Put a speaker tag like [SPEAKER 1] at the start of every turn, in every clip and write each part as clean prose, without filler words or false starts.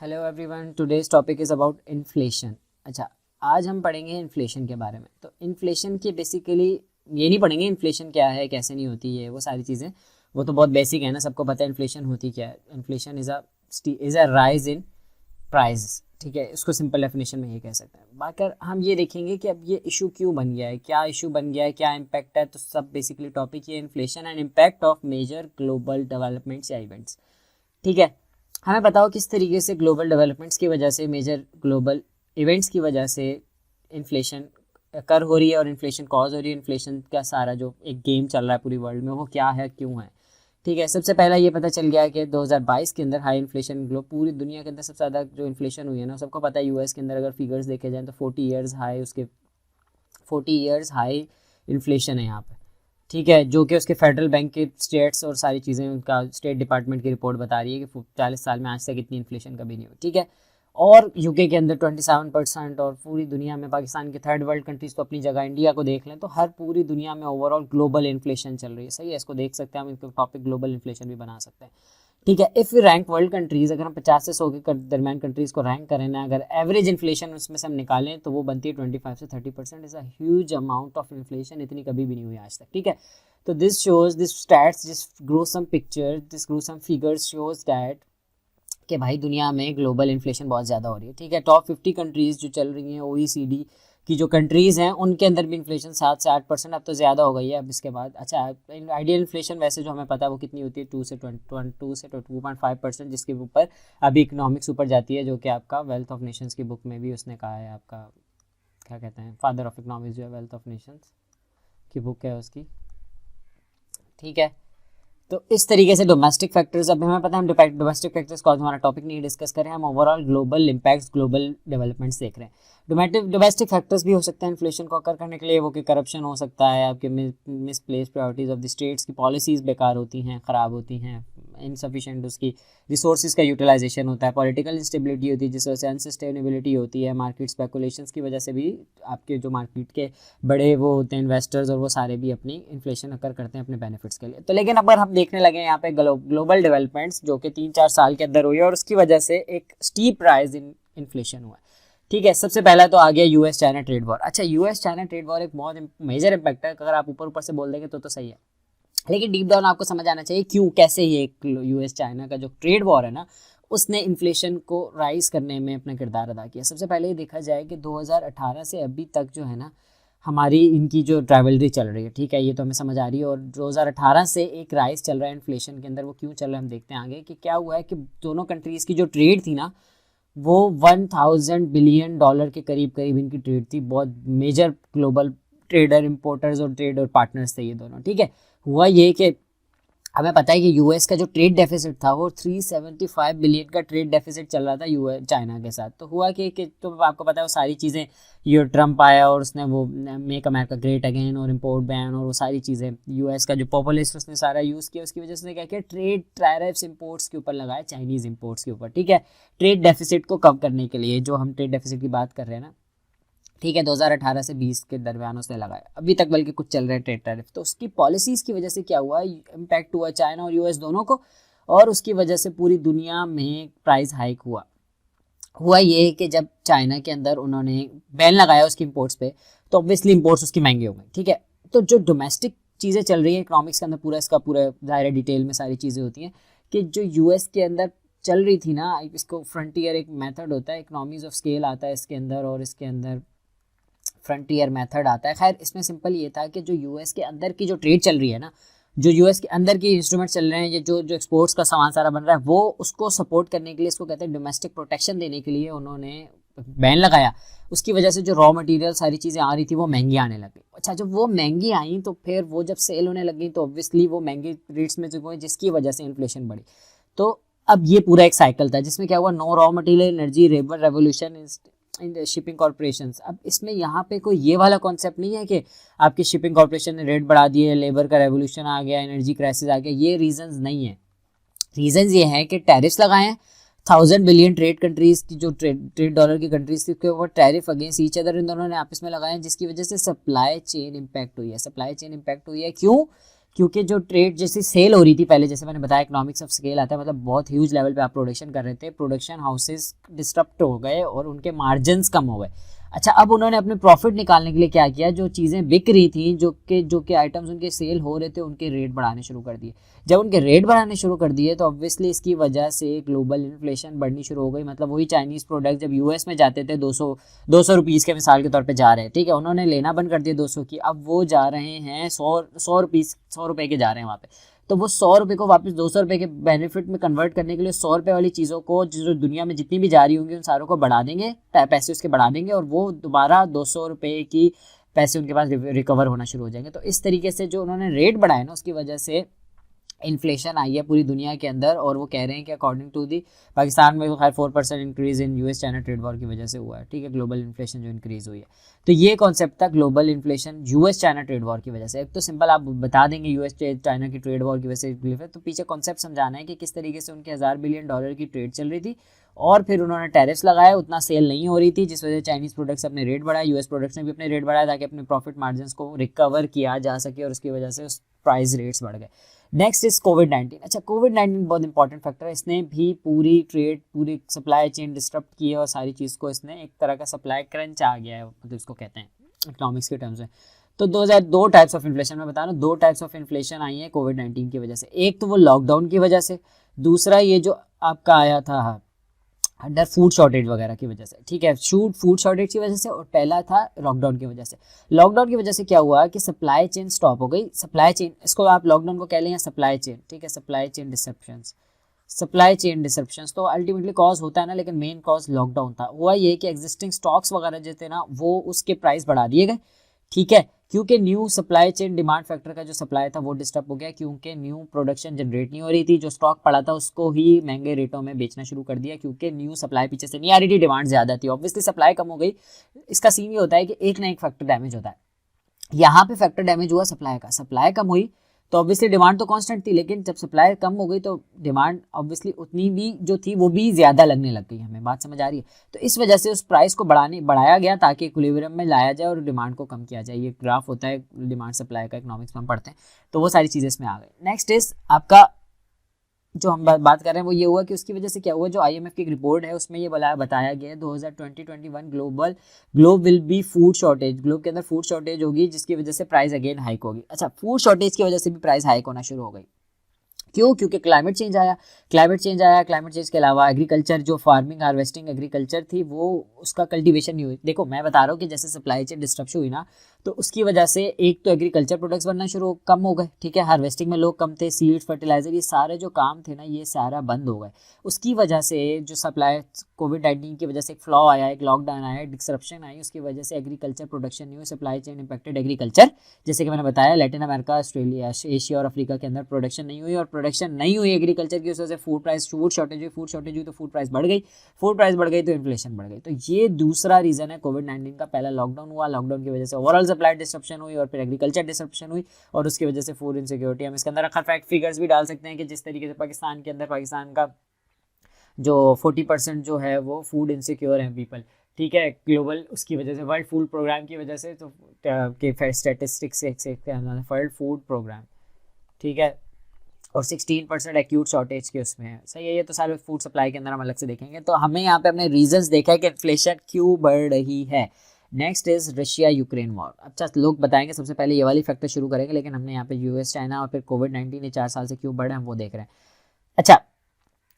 [SPEAKER 1] Hello everyone, today's topic is about inflation. अच्छा, आज हम पढ़ेंगे इन्फ्लेशन के बारे में। तो इन्फ्लेशन की बेसिकली ये नहीं पढ़ेंगे इन्फ्लेशन क्या है, कैसे नहीं होती है, वो सारी चीज़ें वो तो बहुत बेसिक है ना, सबको पता है इन्फ्लेशन होती क्या है। Inflation is a rise in price, ठीक है, इसको सिंपल डेफिनेशन में ये कह सकते हैं। बाकी हम ये देखेंगे कि अब ये इशू क्यों बन गया है, क्या इशू बन गया है, क्या इम्पैक्ट है। तो सब बेसिकली टॉपिक ये inflation and impact of major global developments या इवेंट्स, ठीक है। हमें बताओ किस तरीके से ग्लोबल डेवलपमेंट्स की वजह से, मेजर ग्लोबल इवेंट्स की वजह से इन्फ्लेशन कर हो रही है और इन्फ्लेशन कॉज हो रही है। इन्फ्लेशन का सारा जो एक गेम चल रहा है पूरी वर्ल्ड में, वो क्या है, क्यों है, ठीक है। सबसे पहला ये पता चल गया कि 2022 के अंदर हाई इन्फ्लेशन पूरी दुनिया के अंदर सबसे ज़्यादा जो इन्फ्लेशन हुई है ना, सबको पता है यूएस के अंदर अगर फिगर्स देखे जाएँ तो 40 ईयर्स हाई, उसके 40 ईयर्स हाई इन्फ्लेशन है यहाँ पे, ठीक है। जो कि उसके फेडरल बैंक के स्टेट्स और सारी चीज़ें, उनका स्टेट डिपार्टमेंट की रिपोर्ट बता रही है कि 40 साल में आज तक इतनी इन्फ्लेशन कभी नहीं हुई, ठीक है। और यूके के अंदर 27%, और पूरी दुनिया में पाकिस्तान के थर्ड वर्ल्ड कंट्रीज़ तो अपनी जगह, इंडिया को देख लें तो हर पूरी दुनिया में ओवरऑल ग्लोबल इन्फ्लेशन चल रही है, सही है। इसको देख सकते हैं हम, इसको टॉपिक ग्लोबल इन्फ्लेशन भी बना सकते हैं, ठीक है। If you rank world countries, अगर हम 50 से 100 के दरमियान कंट्रीज़ को रैंक करें ना, अगर एवरेज इन्फ्लेशन उसमें से हम निकालें तो वो बनती है 25 से 30%। Is a huge amount of inflation, इतनी कभी भी नहीं हुई आज तक, ठीक है। तो this shows, this stats, this gruesome picture, this gruesome figures shows that कि भाई दुनिया में ग्लोबल इन्फ्लेशन बहुत ज़्यादा हो रही है, ठीक है। टॉप 50 कंट्रीज़ जो चल रही हैं, OECD की जो कंट्रीज़ हैं, उनके अंदर भी इन्फ्लेशन 7 से 8%, अब तो ज़्यादा हो गई है अब इसके बाद। अच्छा, आइडियल इन्फ्लेशन वैसे जो हमें पता है वो कितनी होती है, 2 से 2.5%, जिसके ऊपर अभी इकोनॉमिक्स ऊपर जाती है, जो कि आपका वेल्थ ऑफ नेशंस की बुक में भी उसने कहा है। आपका क्या कहते हैं, फादर ऑफ इकोनॉमिक्स जो है, वेल्थ ऑफ नेशंस की बुक है उसकी, ठीक है। तो इस तरीके से डोमेस्टिक फैक्टर्स, अब हमें पता है हम डोमेस्टिक फैक्टर्स को हमारा टॉपिक नहीं डिस्कस करें, हम overall global impacts, global developments देख रहे हैं। डोमेस्टिक फैक्टर्स भी हो सकते हैं इन्फ्लेशन को अकर करने के लिए, वो कि करप्शन हो सकता है, आपके misplace priorities of the states की पॉलिसीज़ बेकार होती हैं, ख़राब होती हैं, इनसफिशेंट उसकी रिसोर्सेज का यूटिलाइजेशन होता है, पॉलिटिकल इंस्टेबिलिटी होती है जिस वजह से अनसस्टेनेबिलिटी होती है, मार्केट स्पेकुलेशंस की वजह से भी आपके जो मार्केट के बड़े वो होते हैं इन्वेस्टर्स, और वो सारे भी अपनी इन्फ्लेशन अकर करते हैं अपने बेनिफिट्स के लिए। तो लेकिन अगर हम देखने लगे यहाँ पे ग्लोबल डेवलपमेंट्स जो कि 3-4 साल के अंदर हुई है, और उसकी वजह से एक स्टीप राइज इन इन्फ्लेशन हुआ है, ठीक है। सबसे पहला तो आ गया यूएस चाइना ट्रेड वॉर। अच्छा, यूएस चाइना ट्रेड वॉर एक बहुत मेजर इम्पैक्ट है, अगर आप ऊपर ऊपर से बोल देंगे तो सही है, लेकिन डीप डाउन आपको समझ आना चाहिए क्यों, कैसे ये यूएस चाइना का जो ट्रेड वॉर है ना, उसने इन्फ्लेशन को राइज करने में अपना किरदार अदा किया। सबसे पहले ये देखा जाए कि 2018 से अभी तक जो है ना, हमारी इनकी जो ट्रैवलरी चल रही है, ठीक है, ये तो हमें समझ आ रही है। और 2018 से एक राइज चल रहा है इन्फ्लेशन के अंदर, वो क्यों चल रहा है हम देखते हैं आगे कि क्या हुआ है। कि दोनों कंट्रीज़ की जो ट्रेड थी ना, वो $1000 बिलियन के करीब करीब इनकी ट्रेड थी। बहुत मेजर ग्लोबल ट्रेडर, इंपोर्टर्स और ट्रेडर पार्टनर्स थे ये दोनों, ठीक है। हुआ ये कि हमें पता है कि यूएस का जो ट्रेड डेफिसिट था वो 375 बिलियन का ट्रेड डेफिसिट चल रहा था यूएस चाइना के साथ। तो हुआ कि तो आपको पता है वो सारी चीज़ें, ये ट्रम्प आया और उसने वो मेक अमेरिका ग्रेट अगेन और इम्पोर्ट बैन और वो सारी चीज़ें, यूएस का जो पॉपुलेशन उसने सारा यूज़ किया, उसकी वजह से उसने क्या किया, ट्रेड टैरिफ्स इंपोर्ट्स के ऊपर लगाया, चाइनीज़ इंपोर्ट्स के ऊपर, ठीक है, ट्रेड डेफिसिट को कम करने के लिए। जो हम ट्रेड डेफिसिट की बात कर रहे हैं ना, ठीक है, 2018 से 20 के दरमियान उसने लगाया, अभी तक बल्कि कुछ चल रहे हैं ट्रेड टैरिफ। तो उसकी पॉलिसीज़ की वजह से क्या हुआ, इम्पैक्ट हुआ चाइना और यूएस दोनों को, और उसकी वजह से पूरी दुनिया में प्राइस हाइक हुआ ये कि जब चाइना के अंदर उन्होंने बैन लगाया उसकी इम्पोर्ट्स पे, तो ऑब्वियसली इम्पोर्ट्स उसकी महंगी हो गई, ठीक है। तो जो डोमेस्टिक चीज़ें चल रही हैं इकोनॉमिक्स के अंदर, पूरा इसका पूरा ज़ाहिर डिटेल में सारी चीज़ें होती हैं कि जो यूएस के अंदर चल रही थी ना, इसको फ्रंटियर एक मेथड होता है, इकोनॉमीज ऑफ स्केल आता है इसके अंदर, और इसके अंदर फ्रंटियर मेथड आता है। खैर, इसमें सिंपल ये था कि जो यूएस के अंदर की जो ट्रेड चल रही है ना, जो यूएस के अंदर की इंस्ट्रूमेंट चल रहे हैं, ये जो जो एक्सपोर्ट्स का सामान सारा बन रहा है, वो उसको सपोर्ट करने के लिए, इसको कहते हैं डोमेस्टिक प्रोटेक्शन देने के लिए उन्होंने बैन लगाया। उसकी वजह से जो रॉ मटेरियल सारी चीज़ें आ रही थी वो महंगी आने लगी। अच्छा, जब वो महंगी आई तो फिर वो जब सेल होने लगी तो ऑब्वियसली वो महंगी रेट्स में चुके, जिसकी वजह से इन्फ्लेशन बढ़ी। तो अब ये पूरा एक साइकिल था जिसमें क्या हुआ, no raw material energy labour revolution in shipping corporation. अब इसमें यहाँ पे कोई ये वाला कॉन्सेप्ट नहीं है कि आपकी शिपिंग कॉर्पोरेशन ने रेट बढ़ा दिए, लेबर का रेवोल्यूशन आ गया, एनर्जी क्राइसिस आ गया, ये रीजंस नहीं है। रीजंस ये है कि टैरिफ्स लगाए हैं 1000 बिलियन ट्रेड कंट्रीज की, जो ट्रेड डॉलर की कंट्रीज थी, उसके ऊपर tariff against each other in दोनों ने आपस में लगाए हैं, जिसकी वजह से सप्लाई चेन इम्पैक्ट हुई है। सप्लाई चेन इम्पैक्ट हुई है क्यों, क्योंकि जो ट्रेड जैसे सेल हो रही थी पहले, जैसे मैंने बताया इकोनॉमिक्स ऑफ स्केल आता है, मतलब बहुत ह्यूज लेवल पे आप प्रोडक्शन कर रहे थे, प्रोडक्शन हाउसेस डिस्टर्ब हो गए और उनके मार्जिन्स कम हो गए। अच्छा, अब उन्होंने अपने प्रॉफिट निकालने के लिए क्या किया, जो चीज़ें बिक रही थी, जो कि आइटम्स उनके सेल हो रहे थे, उनके रेट बढ़ाने शुरू कर दिए। जब उनके रेट बढ़ाने शुरू कर दिए तो ऑब्वियसली इसकी वजह से ग्लोबल इन्फ्लेशन बढ़नी शुरू हो गई। मतलब वही चाइनीज़ प्रोडक्ट जब यूएस में जाते थे 200 रुपीज़ के मिसाल के तौर पे जा रहे हैं, ठीक है, उन्होंने लेना बंद कर दिया 200 की, अब वो जा रहे हैं 100 रुपये के जा रहे हैं वहाँ पे। तो वो 100 रुपये को वापस 200 रुपये के बेनिफिट में कन्वर्ट करने के लिए 100 रुपये वाली चीज़ों को जो दुनिया में जितनी भी जा रही होंगी उन सारों को बढ़ा देंगे, पैसे उसके बढ़ा देंगे, और वो दोबारा 200 रुपये की पैसे उनके पास रिकवर होना शुरू हो जाएंगे। तो इस तरीके से जो उन्होंने रेट बढ़ाए ना, उसकी वजह से इन्फ्लेशन आई है पूरी दुनिया के अंदर। और वो कह रहे हैं कि अकॉर्डिंग टू दी पाकिस्तान में तो खैर 4% increase in US China trade war की वजह से हुआ है, ठीक है, ग्लोबल इन्फ्लेशन जो इंक्रीज़ हुई है। तो ये कॉन्सेप्ट था global inflation US China trade war की वजह से। एक तो सिंपल आप बता देंगे यूएस चाइना की ट्रेड वॉर की वजह से, तो पीछे कॉन्सेप्ट समझाना है कि किस तरीके से उनके $1000 बिलियन की ट्रेड चल रही थी और फिर उन्होंने टैरिफ्स लगाए, उतना सेल नहीं हो रही थी, जिस वजह से चाइनीज़ प्रोडक्ट्स अपने रेट बढ़ाए, यूएस प्रोडक्ट्स ने भी अपने रेट बढ़ाए ताकि अपने प्रॉफिट मार्जिन को रिकवर किया जा सके, और उसकी वजह से उस प्राइस रेट्स बढ़ गए। नेक्स्ट इज कोविड-19। अच्छा, कोविड-19 बहुत इंपॉर्टेंट फैक्टर है, इसने भी पूरी ट्रेड, पूरी सप्लाई चेन डिस्टर्ब की है और सारी चीज़ को इसने एक तरह का सप्लाई क्रंच आ गया है, मतलब इसको कहते हैं इकोनॉमिक्स के टर्म्स में। तो 2 टाइप्स ऑफ इन्फ्लेशन मैं बता रहा हूँ, 2 टाइप्स ऑफ इन्फ्लेशन आई है कोविड-19 की वजह से। एक तो वो लॉकडाउन की वजह से, दूसरा ये जो आपका आया था अंडर फूड शॉर्टेज वगैरह की वजह से, ठीक है, फूड शॉर्टेज की वजह से, और पहला था लॉकडाउन की वजह से। लॉकडाउन की वजह से क्या हुआ कि सप्लाई चेन स्टॉप हो गई, सप्लाई चेन, इसको आप लॉकडाउन को कह लें या सप्लाई चेन, ठीक है, सप्लाई चेन डिसरप्शंस तो अल्टीमेटली कॉज होता है ना, लेकिन मेन कॉज लॉकडाउन था। हुआ ये कि एग्जिस्टिंग स्टॉक्स वगैरह जो थे ना, वो उसके प्राइस बढ़ा दिए गए, ठीक है, क्योंकि new supply chain demand factor का जो सप्लाई था वो डिस्टर्ब हो गया, क्योंकि न्यू प्रोडक्शन जनरेट नहीं हो रही थी, जो स्टॉक पड़ा था उसको ही महंगे रेटों में बेचना शुरू कर दिया, क्योंकि न्यू सप्लाई पीछे से नहीं आ रही थी, डिमांड ज़्यादा थी, ऑब्वियसली सप्लाई कम हो गई। इसका सीन ये होता है कि एक ना एक फैक्टर डैमेज होता है, यहाँ पे फैक्टर डैमेज हुआ सप्लाई का, सप्लाई कम हुई तो ऑब्वियसली डिमांड तो कांस्टेंट थी, लेकिन जब सप्लाई कम हो गई तो डिमांड ऑब्वियसली उतनी भी जो थी वो भी ज़्यादा लगने लग गई, हमें बात समझ आ रही है। तो इस वजह से उस प्राइस को बढ़ाया गया ताकि इक्विलिब्रियम में लाया जाए और डिमांड को कम किया जाए। ये ग्राफ होता है डिमांड सप्लाई का, इकोनॉमिक्स में हम पढ़ते हैं, तो वो सारी चीज़ें इसमें आ गई। नेक्स्ट इज आपका जो हम बात कर रहे हैं वो ये हुआ कि उसकी वजह से क्या हुआ, जो आईएमएफ की एक रिपोर्ट है उसमें ये बताया गया है 2020-21 globe will be food shortage, globe के अंदर फूड शॉर्टेज होगी, जिसकी वजह से प्राइस अगेन हाइक होगी। अच्छा, फूड शॉर्टेज की वजह से भी प्राइस हाइक होना शुरू हो गई, क्यों? क्योंकि क्लाइमेट चेंज आया। क्लाइमेट चेंज के अलावा एग्रीकल्चर, जो फार्मिंग हार्वेस्टिंग एग्रीकल्चर थी, वो उसका कल्टीवेशन नहीं हुई। देखो मैं बता रहा हूँ कि जैसे सप्लाई चेन डिस्ट्रप्शन हुई ना, तो उसकी वजह से एक तो एग्रीकल्चर प्रोडक्ट्स बनना कम हो गए, ठीक है, हार्वेस्टिंग में लोग कम थे, सीड्स, फर्टिलाइजर, ये सारे जो काम थे ना, ये सारा बंद हो गए। उसकी वजह से जो सप्लाई, कोविड-19 की वजह से एक फ्लॉ आया, एक लॉकडाउन आया, डिस्रप्शन आई, उसकी वजह से एग्रीकल्चर प्रोडक्शन नहीं हुई, सप्लाई चेन इंपैक्टेड एग्रीकल्चर। जैसे कि मैंने बताया लैटिन अमेरिका, ऑस्ट्रेलिया, एशिया और अफ्रीका के अंदर प्रोडक्शन नहीं हुई, और प्रोडक्शन नहीं हुई एग्रीकल्चर की, उस वजह से फूड शॉर्टेज हुई तो फूड प्राइस बढ़ गई तो इन्फ्लेशन बढ़ गई। तो ये दूसरा रीज़न है कोविड-19 का। पहला लॉकडाउन हुआ, लॉकडाउन की वजह से ओवरऑल सप्लाई डिस्ट्रप्शन हुई, और फिर एग्रीकल्चर डिस्ट्रप्शन हुई, और उसकी वजह से फूड इनसिक्योरिटी। हम इसके अंदर फैक्ट फिगर्स भी डाल सकते हैं कि जिस तरीके से पाकिस्तान का जो 40% जो है वो फूड इनसिक्योर है पीपल, ठीक है, ग्लोबल उसकी वजह से, वर्ल्ड फूड प्रोग्राम की वजह से, तो के स्टैटिस्टिक्स से वर्ल्ड फूड प्रोग्राम, ठीक है, और 16% एक्यूट शॉर्टेज के उसमें है। सही है, ये तो सारे फूड सप्लाई के अंदर हम अलग से देखेंगे। तो हमें यहाँ पे अपने रीजंस देखा है कि इन्फ्लेशन क्यों बढ़ रही है। Next is Russia Ukraine war. अच्छा, लोग बताएंगे सबसे पहले ये वाली फैक्टर शुरू करेंगे, लेकिन हमने यहाँ पे यूएस चाइना और फिर कोविड-19 ये 4 साल से क्यों बढ़े हम वो देख रहे हैं। अच्छा,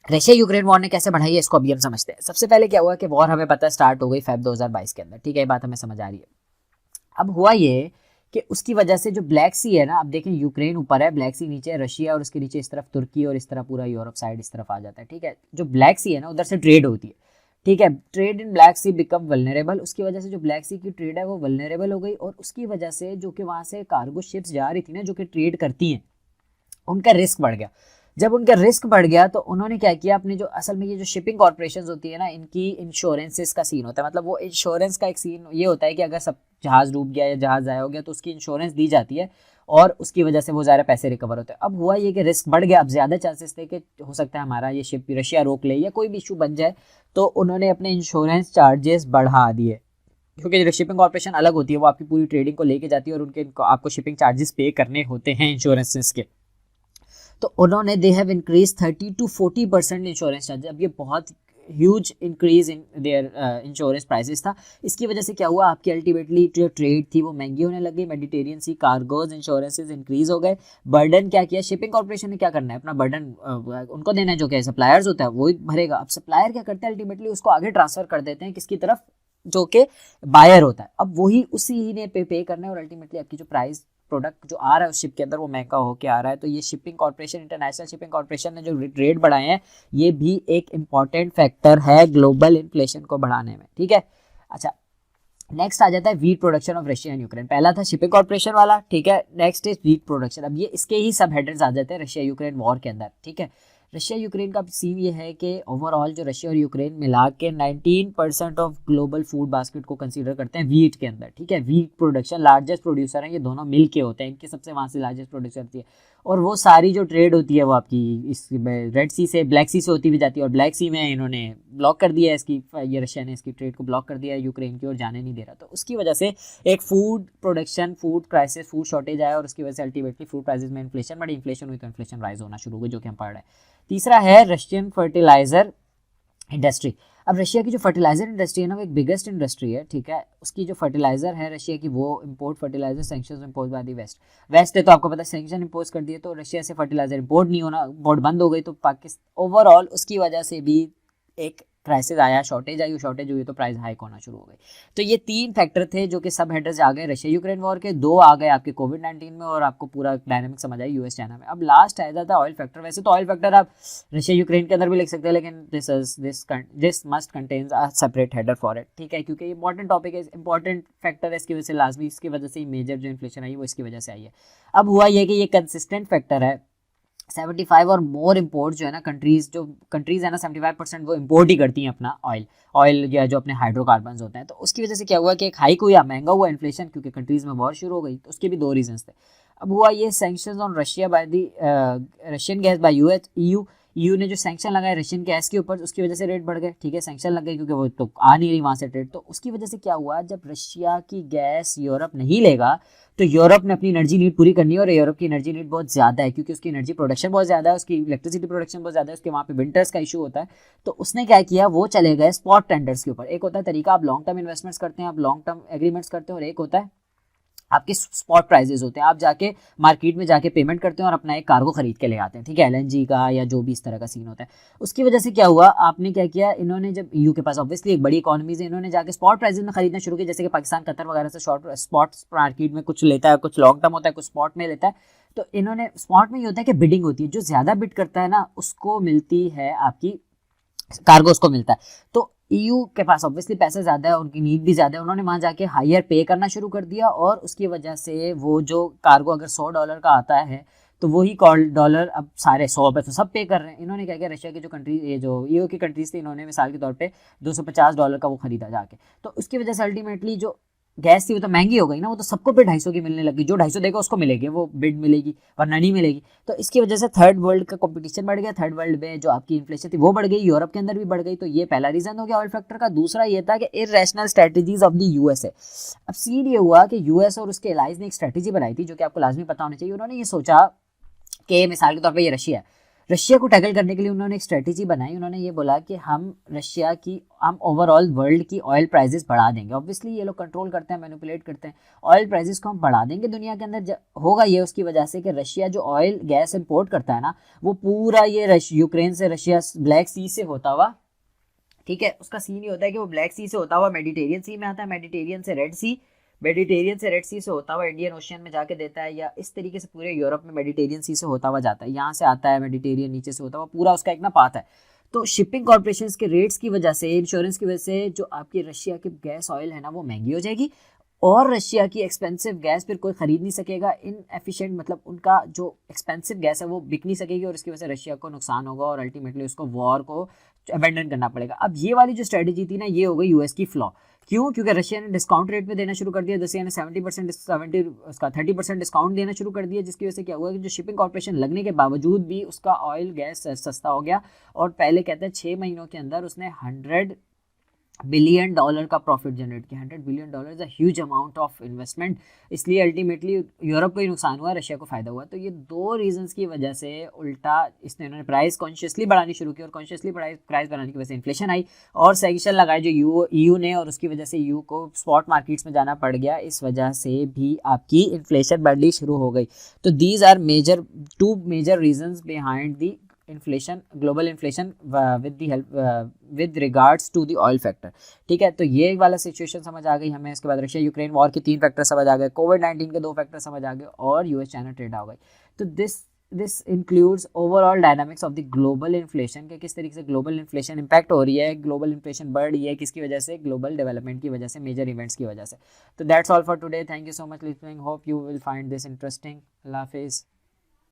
[SPEAKER 1] रशिया यूक्रेन वॉर ने कैसे बढ़ाई है इसको अभी हम समझते हैं। सबसे पहले क्या हुआ कि वॉर हमें पता स्टार्ट हो गई फेब 2022 के अंदर, ठीक है, ये बात हमें समझ आ रही है। अब हुआ ये कि उसकी वजह से जो ब्लैक सी है ना, अब देखें यूक्रेन ऊपर है, ब्लैक सी नीचे है, रशिया, और उसके नीचे इस तरफ तुर्की, और इस तरह पूरा यूरोप साइड इस तरफ आ जाता है, ठीक है। जो ब्लैक सी है ना, उधर से ट्रेड होती है, ठीक है, trade in Black Sea become vulnerable. उसकी वजह से जो ब्लैक सी की ट्रेड है वो वल्नरेबल हो गई, और उसकी वजह से जो कि वहाँ से कार्गो शिप्स जा रही थी ना, जो कि ट्रेड करती हैं, उनका रिस्क बढ़ गया। जब उनका रिस्क बढ़ गया तो उन्होंने क्या किया, अपने जो असल में ये जो शिपिंग कॉर्पोरेशंस होती है ना, इनकी इंश्योरेंसेस का सीन होता है। मतलब वो इंश्योरेंस का एक सीन ये होता है कि अगर सब जहाज़ डूब गया या जहाज़ ज़ाया हो गया तो उसकी इंश्योरेंस दी जाती है, और उसकी वजह से वो ज़्यादा पैसे रिकवर होते हैं। अब हुआ ये कि रिस्क बढ़ गया, अब ज़्यादा चांसेस थे कि हो सकता है हमारा ये शिप रशिया रोक ले या कोई भी इशू बन जाए, तो उन्होंने अपने इंश्योरेंस चार्जेस बढ़ा दिए। क्योंकि शिपिंग कॉर्पोरेशन अलग होती है, वो आपकी पूरी ट्रेडिंग को लेके जाती है और उनके आपको शिपिंग चार्जेस पे करने होते हैं इंश्योरेंसेस के। तो उन्होंने they have increase 30-40% insurance charges. अब ये बहुत huge increase in their insurance prices था। इसकी वजह से क्या हुआ, आपकी अल्टीमेटली जो ट्रेड थी वो महंगी होने लग गई, मेडिटेरियन सी कार्गोज इंश्योरेंसेज इंक्रीज हो गए। बर्डन क्या किया शिपिंग कॉर्पोरेशन ने, क्या करना है अपना बर्डन उनको देना है, जो क्या सप्लायर्स होता है वो भरेगा। अब सप्लायर क्या करते हैं, अल्टीमेटली उसको आगे ट्रांसफर कर देते हैं किसकी तरफ, जो कि बायर होता है। अब वही उसी ही ने पे करना है और अल्टीमेटली आपकी जो प्राइस प्रोडक्ट जो आ रहा है उस शिप के अंदर वो महंगा होके आ रहा है। तो ये shipping corporation, international shipping corporation ने जो रेट बढ़ाए हैं ये भी एक इम्पॉर्टेंट फैक्टर है ग्लोबल इन्फ्लेशन को बढ़ाने में, ठीक है। अच्छा, नेक्स्ट आ जाता है wheat production of Russia and Ukraine. पहला था शिपिंग कॉर्पोरेशन वाला, ठीक है। Next is wheat production. अब ये इसके ही सब हेडर्स आ जाते हैं रशिया यूक्रेन वॉर के अंदर, ठीक है। रशिया यूक्रेन का सीन ये है कि ओवरऑल जो रशिया और यूक्रेन मिला के 19% ऑफ ग्लोबल फूड बास्केट को कंसीडर करते हैं वीट के अंदर, ठीक है। वीट प्रोडक्शन लार्जेस्ट प्रोड्यूसर हैं ये दोनों मिल के होते हैं, इनके सबसे वहाँ से लार्जेस्ट प्रोड्यूसर होती है। और वो सारी जो ट्रेड होती है वो आपकी इस रेड सी से ब्लैक सी से होती भी जाती है, और ब्लैक सी में इन्होंने ब्लॉक कर दिया है इसकी, ये रशिया ने इसकी ट्रेड को ब्लॉक कर दिया है यूक्रेन की ओर जाने नहीं दे रहा। तो उसकी वजह से एक food production, food crisis, food shortage आया और उसकी वजह से अल्टीमेटली फूड प्राइसेस में इन्फ्लेशन बढ़ी। इन्फ्लेशन हुई तो इन्फ्लेशन राइज होना शुरू हो गई, जो कि हम पढ़ रहे हैं। तीसरा है रशियन फर्टिलाइजर इंडस्ट्री। अब रशिया की जो फर्टिलाइजर इंडस्ट्री है ना वो एक बिगेस्ट इंडस्ट्री है, ठीक है। उसकी जो फर्टिलाइजर है रशिया की, वो import fertiliser sanctions impose by the West है। तो आपको पता है सैंक्शन इंपोज कर दिए तो रशिया से फर्टिलाइजर इंपोर्ट नहीं होना, इंपोर्ट बंद हो गई। तो पाकिस्तान ओवरऑल उसकी वजह से भी एक क्राइसिस आया, शॉर्टेज आई, शॉर्टेज हुई तो प्राइस हाइक होना शुरू हो गई। तो ये तीन फैक्टर थे जो कि सब हेडर्स आ गए रशिया यूक्रेन वॉर के, दो आ गए आपके कोविड-19 में और आपको पूरा डायनामिक समझ आई यूएस चाइना में। अब लास्ट आ जाता है ऑयल फैक्टर। वैसे तो ऑयल फैक्टर आप रशिया यूक्रेन के अंदर भी लिख सकते हैं, लेकिन this must contains a separate header for it, ठीक है, क्योंकि इंपॉर्टेंट टॉपिक है, इंपॉर्टेंट फैक्टर है, इसकी वजह से लाजमी, इसकी वजह से मेजर जो इन्फ्लेशन आई वो इसकी वजह से आई है। अब हुआ ये कि ये कंसिस्टेंट फैक्टर है, 75 और मोर इम्पोर्ट जो है ना, कंट्रीज है ना 75% वो इम्पोर्ट ही करती हैं अपना ऑयल या जो अपने हाइड्रोकार्बन्स होते हैं। तो उसकी वजह से क्या हुआ कि एक हाइक हुआ, महंगा हुआ इन्फ्लेशन, क्योंकि कंट्रीज में वॉर शुरू हो गई। तो उसके भी दो रीजंस थे। अब हुआ ये sanctions on Russia by the Russian gas by EU ने जो सैंक्शन लगाए रशियन गैस के ऊपर, उसकी वजह से रेट बढ़ गए, ठीक है। सैंक्शन लग गए क्योंकि वो तो आ नहीं रही वहाँ से ट्रेड। तो उसकी वजह से क्या हुआ, जब रशिया की गैस यूरोप नहीं लेगा तो यूरोप ने अपनी एनर्जी नीड पूरी करनी है, और यूरोप की एनर्जी नीड बहुत ज़्यादा है क्योंकि उसकी एनर्जी प्रोडक्शन बहुत ज़्यादा है, उसकी इलेक्ट्रिसिटी प्रोडक्शन बहुत ज़्यादा है, उसके वहाँ पे विंटर्स का इशू होता है। तो उसने क्या किया, वो चले गए स्पॉट टेंडर्स के ऊपर। एक होता है तरीका, आप लॉन्ग टर्म इन्वेस्टमेंट्स करते हैं, आप लॉन्ग टर्म एग्रीमेंट्स करते हैं, और एक होता है आपके स्पॉट प्राइजेस होते हैं, आप जाके मार्केट में जाके पेमेंट करते हैं और अपना एक कार्गो खरीद के ले आते हैं, ठीक है, एलएनजी का या जो भी इस तरह का सीन होता है। उसकी वजह से क्या हुआ, आपने क्या किया, इन्होंने जब ईयू के पास ऑब्वियसली एक बड़ी इकॉनमीज है, इन्होंने जाके स्पॉट प्राइजेस में खरीदना शुरू किया, जैसे कि पाकिस्तान, कतर वगैरह से शॉर्ट स्पॉट मार्केट में कुछ लेता है, कुछ लॉन्ग टर्म होता है, कुछ स्पॉट में लेता है। तो इन्होंने स्पॉट में ये होता है कि बिडिंग होती है, जो ज़्यादा बिड करता है ना उसको मिलती है आपकी कार्गो, उसको मिलता है। तो ईयू के पास ऑब्वियसली पैसा ज़्यादा है, उनकी नीड भी ज़्यादा है, उन्होंने वहाँ जाके हायर पे करना शुरू कर दिया, और उसकी वजह से वो जो कार्गो अगर $100 का आता है तो वही $100 अब सारे 100 पे तो सब पे कर रहे हैं। इन्होंने क्या किया, रशिया की जो कंट्री, ये जो ईयू की कंट्रीज थी, इन्होंने मिसाल के तौर पे $250 का वो खरीदा जाके। तो उसकी वजह से अल्टीमेटली जो गैस थी वो तो महंगी हो गई ना, वो तो सबको पे 250 की मिलने लगी, जो 250 देगा उसको मिलेगी, वो बिड मिलेगी वरना नहीं मिलेगी। तो इसकी वजह से थर्ड वर्ल्ड का कंपटीशन बढ़ गया, थर्ड वर्ल्ड में जो आपकी इन्फ्लेशन थी वो बढ़ गई, यूरोप के अंदर भी बढ़ गई। तो ये पहला रीजन हो गया ऑयल फैक्टर का। दूसरा ये था कि irrational strategies of the USA. अब सीन ये हुआ कि यूएस और उसके एलाइज ने एक स्ट्रेटजी बनाई थी जो कि आपको लाजमी पता होना चाहिए। उन्होंने ये सोचा कि मिसाल के तौर पर ये रशिया को टैकल करने के लिए उन्होंने एक स्ट्रेटजी बनाई। उन्होंने ये बोला कि हम ओवरऑल वर्ल्ड की ऑयल प्राइसेस बढ़ा देंगे। ऑब्वियसली ये लोग कंट्रोल करते हैं, मैनिपुलेट करते हैं, ऑयल प्राइसेस को हम बढ़ा देंगे दुनिया के अंदर। होगा ये उसकी वजह से कि रशिया जो ऑयल गैस इंपोर्ट करता है ना, वो पूरा ये यूक्रेन से रशिया ब्लैक सी से होता हुआ, ठीक है, उसका सीन ये होता है कि वो ब्लैक सी से होता हुआ मेडिटेरियन सी में आता है, मेडिटेरियन से रेड सी से होता हुआ इंडियन ओशियन में जाके देता है, या इस तरीके से पूरे यूरोप में मेडिटेरियन सी से होता हुआ जाता है, यहाँ से आता है मेडिटेरियन, नीचे से होता हुआ पूरा उसका एक ना पाथ है। तो शिपिंग कॉर्पोरेशन के रेट्स की वजह से, इंश्योरेंस की वजह से जो आपकी रशिया की गैस ऑयल है ना वो महंगी हो जाएगी, और रशिया की एक्सपेंसिव गैस फिर कोई खरीद नहीं सकेगा। इनएफिशिएंट मतलब उनका जो एक्सपेंसिव गैस है वो बिक नहीं सकेगी, और इसकी वजह से रशिया को नुकसान होगा और अल्टीमेटली उसको वॉर को अबेंडन करना पड़ेगा। अब ये वाली जो स्ट्रेटजी थी ना, ये हो गई यूएस की फ्लॉ। क्यों? क्योंकि रशिया ने डिस्काउंट रेट पे देना शुरू कर दिया, रशिया ने 30% डिस्काउंट देना शुरू कर दिया, जिसकी वजह से क्या हुआ कि जो शिपिंग कॉर्पोरेशन लगने के बावजूद भी उसका ऑयल गैस सस्ता हो गया। और पहले कहते हैं 6 महीनों के अंदर उसने बिलियन डॉलर का प्रॉफिट जनरेट किया। $100 billion is a huge amount of investment. इसलिए अल्टीमेटली यूरोप को ही नुकसान हुआ, रशिया को फ़ायदा हुआ। तो ये दो रीजंस की वजह से उल्टा इसने उन्होंने प्राइस कॉन्शियसली बढ़ानी शुरू की, और कॉन्शियसली प्राइस बढ़ाने की वजह से इन्फ्लेशन आई और सैंक्शन लगाए जो ईयू ने, और उसकी वजह से ईयू को स्पॉट मार्केट्स में जाना पड़ गया। इस वजह से भी आपकी इन्फ्लेशन बढ़नी शुरू हो गई। तो these are two major reasons behind the inflation, global inflation with regards to the oil factor. ठीक है, तो ये वाला सिचुएशन समझ आ गई हमें। इसके बाद रशिया यूक्रेन वॉर के 3 फैक्टर समझ आ गए, कोविड-19 के 2 फैक्टर समझ आ गए, और यूएस चाइना ट्रेड आ गई। तो this includes overall dynamics of the global inflation के, किस तरीके से ग्लोबल इन्फ्लेशन इंपैक्ट हो रही है, ग्लोबल इन्फ्लेशन बढ़ रही है, किसकी वजह से, ग्लोबल डेवलपमेंट की वजह से, मेजर इवेंट्स की वजह से। तो that's all for today, thank you so much listening, hope you will find this interesting. Allah हाफिज़।